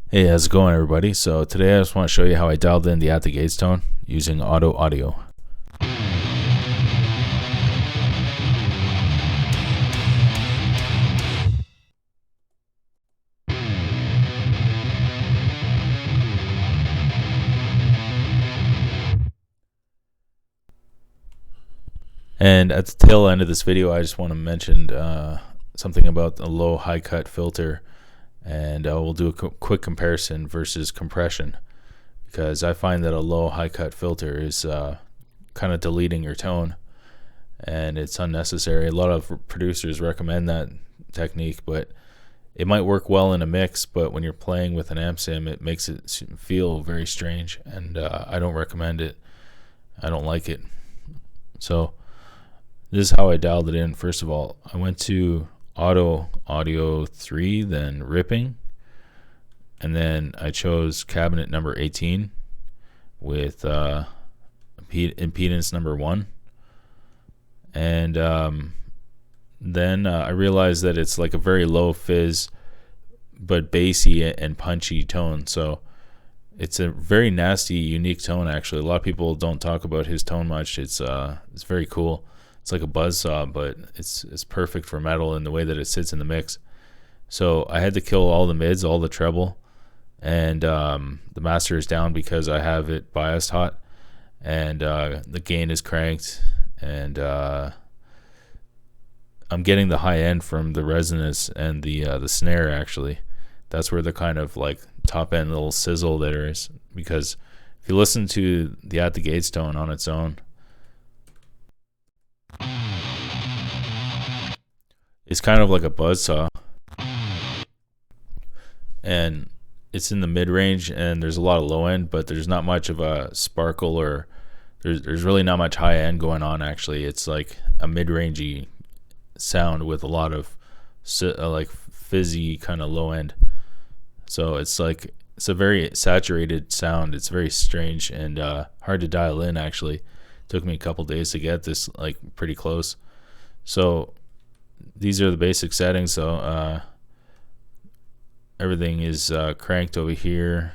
Hey, how's it going, everybody? So today I just want to show you how I dialed in the at the gates tone using OttoAudio. And at the tail end of this video, I just want to mention something about the low high cut filter, and we'll do a quick comparison versus compression, because I find that a low high cut filter is kind of deleting your tone, and it's unnecessary. A lot of producers recommend that technique, but it might work well in a mix, but when you're playing with an amp sim, it makes it feel very strange, and I don't recommend it. I don't like it. So this is how I dialed it in. First of all, I went to OttoAudio 3, then ripping, and then I chose cabinet number 18 with impedance number 1. And then I realized that it's like a very low fizz but bassy and punchy tone. So it's a very nasty, unique tone. Actually, a lot of people don't talk about his tone much. It's very cool. It's like a buzzsaw, but it's perfect for metal in the way that it sits in the mix. So I had to kill all the mids, all the treble, and the master is down because I have it biased hot, and the gain is cranked, and I'm getting the high end from the resonance and the snare. Actually, that's where the kind of like top end little sizzle there is, because if you listen to the at the gates tone on its own, it's kind of like a buzzsaw, and it's in the mid range, and there's a lot of low end, but there's not much of a sparkle, or there's really not much high end going on. Actually, it's like a mid rangey sound with a lot of like fizzy kind of low end. So it's a very saturated sound. It's very strange and hard to dial in. Actually, it took me a couple days to get this like pretty close. So these are the basic settings. So everything is cranked over here,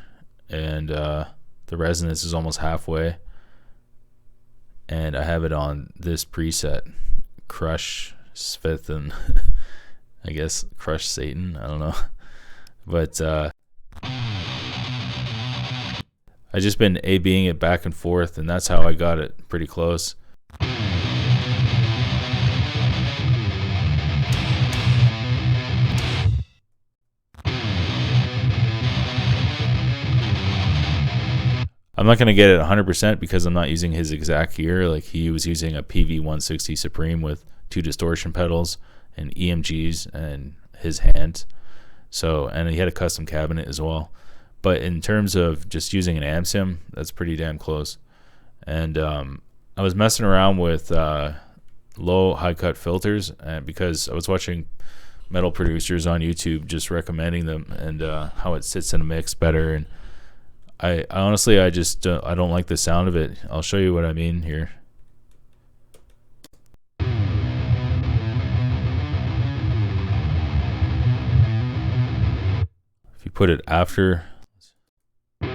and the resonance is almost halfway, and I have it on this preset, Crush Fifth, and I guess Crush Satan, I don't know. But I just been A-Bing it back and forth, and that's how I got it pretty close. I'm not going to get it 100% because I'm not using his exact gear. Like, he was using a PV160 Supreme with 2 distortion pedals and EMGs and his hands. So, and he had a custom cabinet as well. But in terms of just using an amp sim, that's pretty damn close. And I was messing around with low high cut filters, because I was watching metal producers on YouTube just recommending them, and how it sits in a mix better. And I honestly, I just I don't like the sound of it. I'll show you what I mean here. If you put it after, I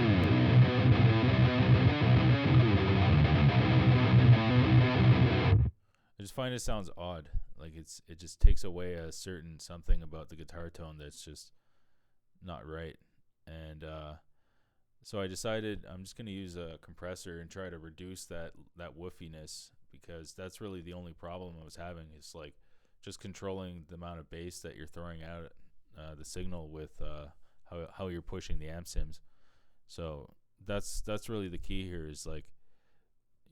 just find it sounds odd. Like it just takes away a certain something about the guitar tone that's just not right. And so I decided I'm just gonna use a compressor and try to reduce that woofiness, because that's really the only problem I was having, is like just controlling the amount of bass that you're throwing out the signal with how you're pushing the amp sims. So that's really the key here, is like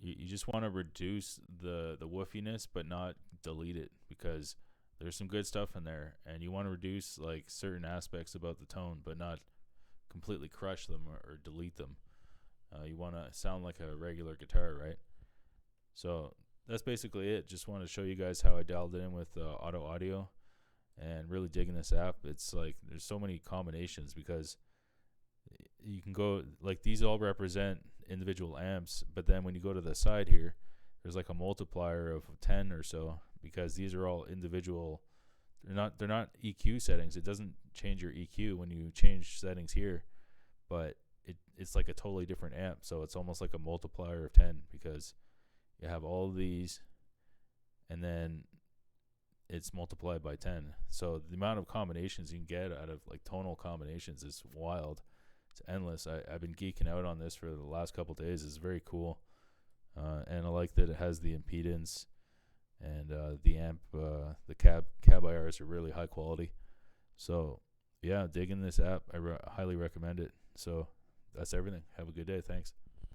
you just want to reduce the woofiness but not delete it, because there's some good stuff in there, and you want to reduce like certain aspects about the tone but not completely crush them or delete them. You want to sound like a regular guitar, right? So that's basically it. Just wanted to show you guys how I dialed it in with OttoAudio, and really digging this app. It's like there's so many combinations, because you can go like these all represent individual amps, but then when you go to the side here, there's like a multiplier of 10 or so, because these are all individual. They're not EQ settings. It doesn't change your EQ when you change settings here. but it's like a totally different amp. So it's almost like a multiplier of 10 because you have all of these, and then it's multiplied by 10. So the amount of combinations you can get out of like tonal combinations is wild. It's endless. I've been geeking out on this for the last couple of days. It's very cool. And I like that it has the impedance, and the amp, the cab IRs are really high quality. So yeah, digging this app. I highly recommend it. So that's everything. Have a good day. Thanks.